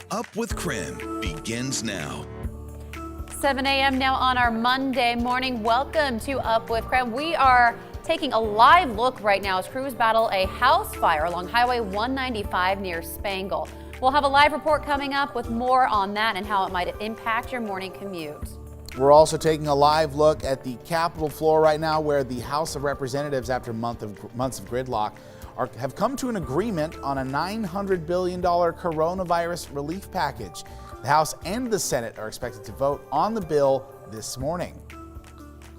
Up with KREM begins now. 7 a.m. now on our Monday morning. Welcome to Up with KREM. We are taking a live look right now as crews battle a house fire along Highway 195 near Spangle. We'll have a live report coming up with more on that and how it might impact your morning commute. We're also taking a live look at the Capitol floor right now, where the House of Representatives, after months of gridlock, have come to an agreement on a $900 billion coronavirus relief package. The House and the Senate are expected to vote on the bill this morning.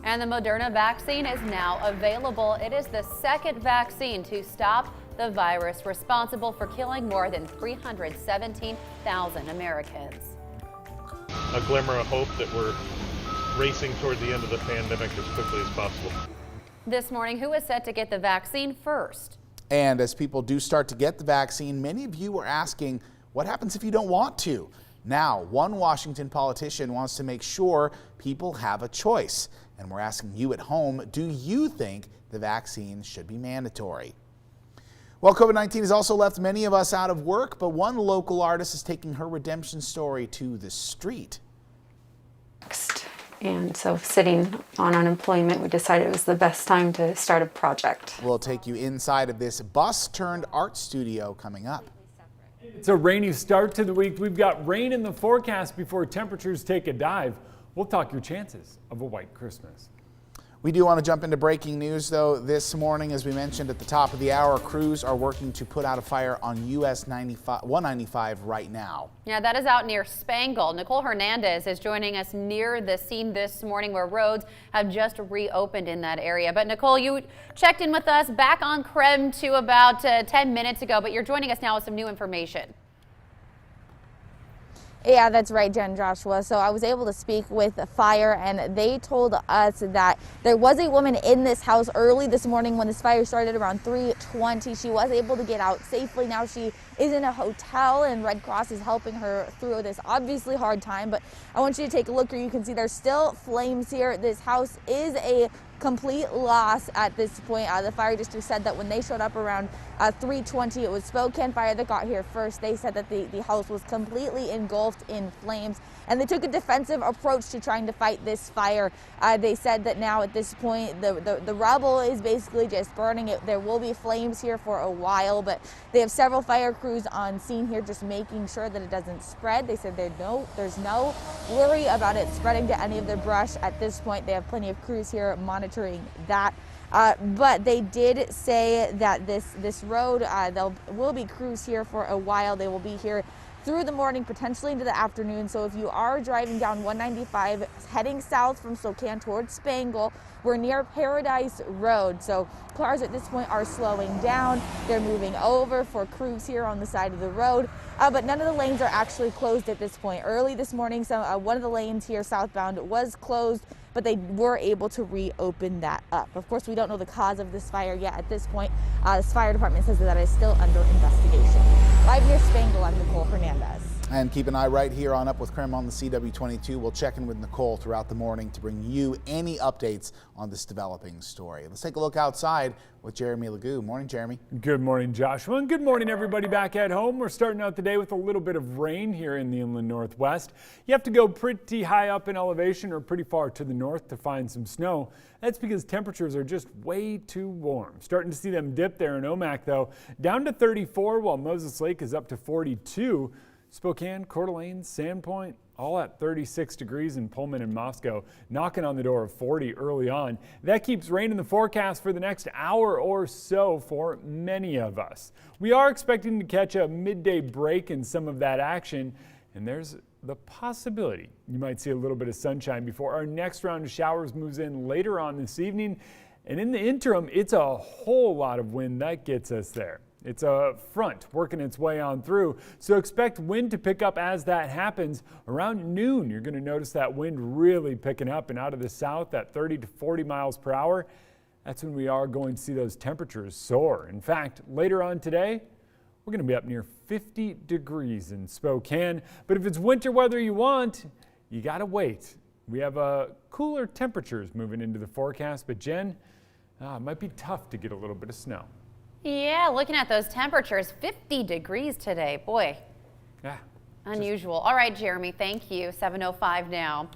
And the Moderna vaccine is now available. It is the second vaccine to stop the virus, responsible for killing more than 317,000 Americans. A glimmer of hope that we're racing toward the end of the pandemic as quickly as possible. This morning, who is set to get the vaccine first? And as people do start to get the vaccine, many of you are asking, what happens if you don't want to? Now, one Washington politician wants to make sure people have a choice. And we're asking you at home, do you think the vaccine should be mandatory? Well, COVID-19 has also left many of us out of work, but one local artist is taking her redemption story to the street. And so, sitting on unemployment, we decided it was the best time to start a project. We'll take you inside of this bus-turned-art studio coming up. It's a rainy start to the week. We've got rain in the forecast before temperatures take a dive. We'll talk your chances of a white Christmas. We do want to jump into breaking news, though. This morning, as we mentioned at the top of the hour, crews are working to put out a fire on US 195 right now. Yeah, that is out near Spangle. Nicole Hernandez is joining us near the scene this morning, where roads have just reopened in that area. But Nicole, you checked in with us back on KREM to about 10 minutes ago, but you're joining us now with some new information. Yeah, that's right, Jen, Joshua. So I was able to speak with fire, and they told us that there was a woman in this house early this morning when this fire started around 3:20. She was able to get out safely. Now she is in a hotel, and Red Cross is helping her through this obviously hard time. But I want you to take a look here. You can see there's still flames here. This house is a complete loss at this point. The fire district said that when they showed up around 3:20, it was Spokane Fire that got here first. They said that the house was completely engulfed in flames, and they took a defensive approach to trying to fight this fire. They said that now at this point the rubble is basically just burning. There will be flames here for a while, but they have several fire crews on scene here just making sure that it doesn't spread. They said there's no worry about it spreading to any of the brush at this point. They have plenty of crews here monitoring that. But they did say that this road, there will be crews here for a while. They will be here through the morning, potentially into the afternoon. So if you are driving down 195 heading south from Spokane towards Spangle, we're near Paradise Road. So cars at this point are slowing down. They're moving over for crews here on the side of the road. But none of the lanes are actually closed at this point. Early this morning, one of the lanes here southbound was closed, but they were able to reopen that up. Of course, we don't know the cause of this fire yet at this point. This fire department says that it's still under investigation. Live near Spangle, I'm Nicole Hernandez. And keep an eye right here on Up with KREM on the CW22. We'll check in with Nicole throughout the morning to bring you any updates on this developing story. Let's take a look outside with Jeremy Legoo. Morning, Jeremy. Good morning, Joshua, and good morning, everybody back at home. We're starting out the day with a little bit of rain here in the inland northwest. You have to go pretty high up in elevation or pretty far to the north to find some snow. That's because temperatures are just way too warm. Starting to see them dip there in Omak, though, down to 34, while Moses Lake is up to 42. Spokane, Coeur d'Alene, Sandpoint, all at 36 degrees in Pullman and Moscow, knocking on the door of 40 early on. That keeps rain in the forecast for the next hour or so for many of us. We are expecting to catch a midday break in some of that action, and there's the possibility you might see a little bit of sunshine before our next round of showers moves in later on this evening. And in the interim, it's a whole lot of wind that gets us there. It's a front working its way on through, so expect wind to pick up as that happens. Around noon, you're going to notice that wind really picking up and out of the south at 30 to 40 miles per hour. That's when we are going to see those temperatures soar. In fact, later on today, we're going to be up near 50 degrees in Spokane. But if it's winter weather you want, you got to wait. We have cooler temperatures moving into the forecast, but Jen, it might be tough to get a little bit of snow. Yeah, looking at those temperatures, 50 degrees today. Boy. Yeah. Unusual. All right, Jeremy, thank you. 7:05 now.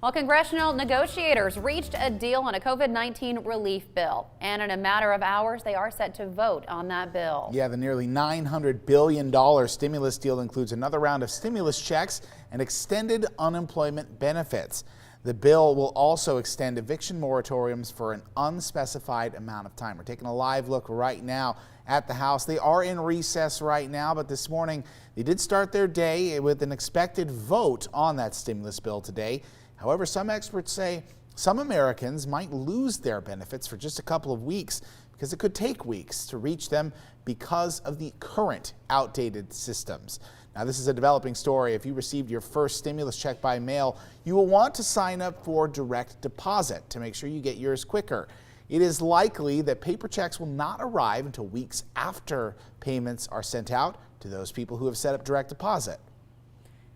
Well, congressional negotiators reached a deal on a COVID-19 relief bill, and in a matter of hours, they are set to vote on that bill. Yeah, the nearly $900 billion stimulus deal includes another round of stimulus checks and extended unemployment benefits. The bill will also extend eviction moratoriums for an unspecified amount of time. We're taking a live look right now at the House. They are in recess right now, but this morning they did start their day with an expected vote on that stimulus bill today. However, some experts say some Americans might lose their benefits for just a couple of weeks because it could take weeks to reach them because of the current outdated systems. Now, this is a developing story. If you received your first stimulus check by mail, you will want to sign up for direct deposit to make sure you get yours quicker. It is likely that paper checks will not arrive until weeks after payments are sent out to those people who have set up direct deposit.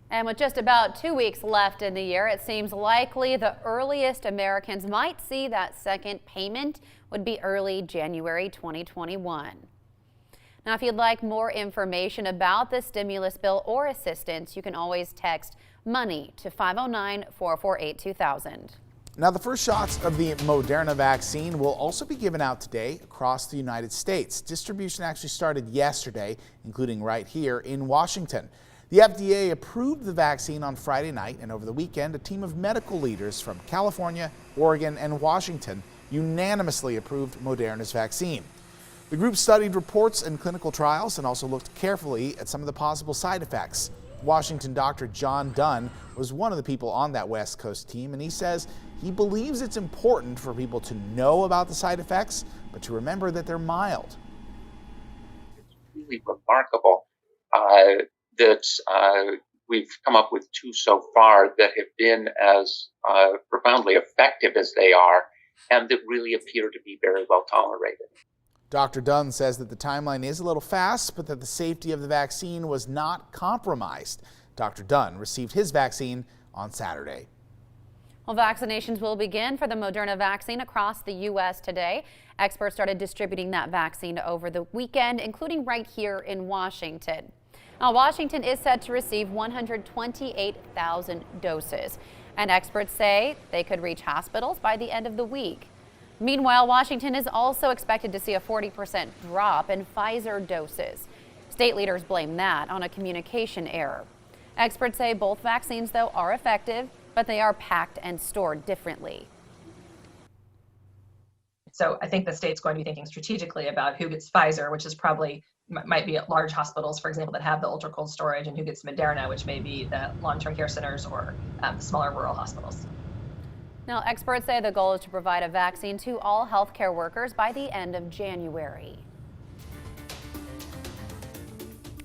And with just about 2 weeks left in the year, it seems likely the earliest Americans might see that second payment would be early January 2021. Now, if you'd like more information about the stimulus bill or assistance, you can always text MONEY to 509-448-2000. Now, the first shots of the Moderna vaccine will also be given out today across the United States. Distribution actually started yesterday, including right here in Washington. The FDA approved the vaccine on Friday night, and over the weekend, a team of medical leaders from California, Oregon, and Washington unanimously approved Moderna's vaccine. The group studied reports and clinical trials and also looked carefully at some of the possible side effects. Washington Dr. John Dunn was one of the people on that West Coast team, and he says he believes it's important for people to know about the side effects, but to remember that they're mild. It's really remarkable that we've come up with two so far that have been as profoundly effective as they are, and that really appear to be very well tolerated. Dr. Dunn says that the timeline is a little fast, but that the safety of the vaccine was not compromised. Dr. Dunn received his vaccine on Saturday. Well, vaccinations will begin for the Moderna vaccine across the U.S. today. Experts started distributing that vaccine over the weekend, including right here in Washington. Now, Washington is set to receive 128,000 doses, and experts say they could reach hospitals by the end of the week. Meanwhile, Washington is also expected to see a 40% drop in Pfizer doses. State leaders blame that on a communication error. Experts say both vaccines, though, are effective, but they are packed and stored differently. So I think the state's going to be thinking strategically about who gets Pfizer, which is probably might be at large hospitals, for example, that have the ultra cold storage, and who gets Moderna, which may be the long-term care centers or smaller rural hospitals. Now, experts say the goal is to provide a vaccine to all healthcare workers by the end of January.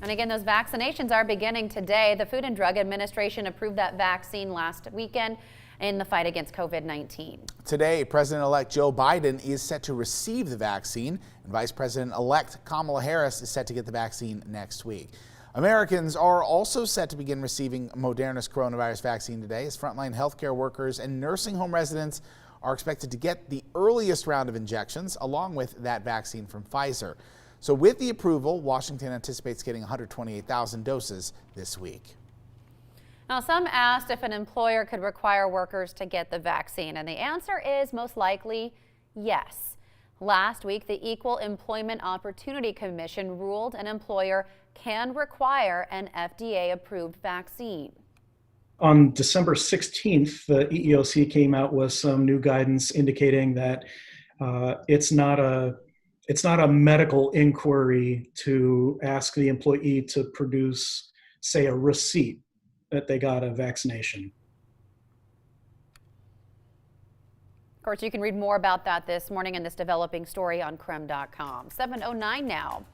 And again, those vaccinations are beginning today. The Food and Drug Administration approved that vaccine last weekend in the fight against COVID-19. Today, President-elect Joe Biden is set to receive the vaccine, and Vice President-elect Kamala Harris is set to get the vaccine next week. Americans are also set to begin receiving Moderna's coronavirus vaccine today, as frontline healthcare workers and nursing home residents are expected to get the earliest round of injections, along with that vaccine from Pfizer. So with the approval, Washington anticipates getting 128,000 doses this week. Now, some asked if an employer could require workers to get the vaccine, and the answer is most likely yes. Last week, the Equal Employment Opportunity Commission ruled an employer can require an FDA-approved vaccine. On December 16th, the EEOC came out with some new guidance indicating that it's not a medical inquiry to ask the employee to produce, say, a receipt that they got a vaccination. Of course, you can read more about that this morning in this developing story on KREM.com. 7:09 now.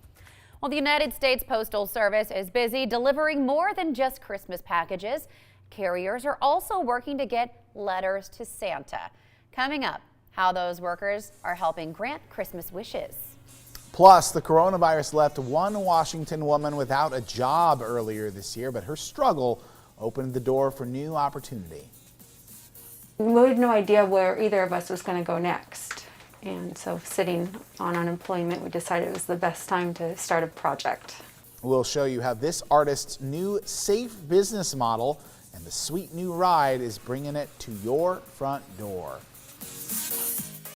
Well, the United States Postal Service is busy delivering more than just Christmas packages. Carriers are also working to get letters to Santa. Coming up, how those workers are helping grant Christmas wishes. Plus, the coronavirus left one Washington woman without a job earlier this year, but her struggle opened the door for new opportunity. We had no idea where either of us was going to go next. And so sitting on unemployment, we decided it was the best time to start a project. We'll show you how this artist's new safe business model and the sweet new ride is bringing it to your front door.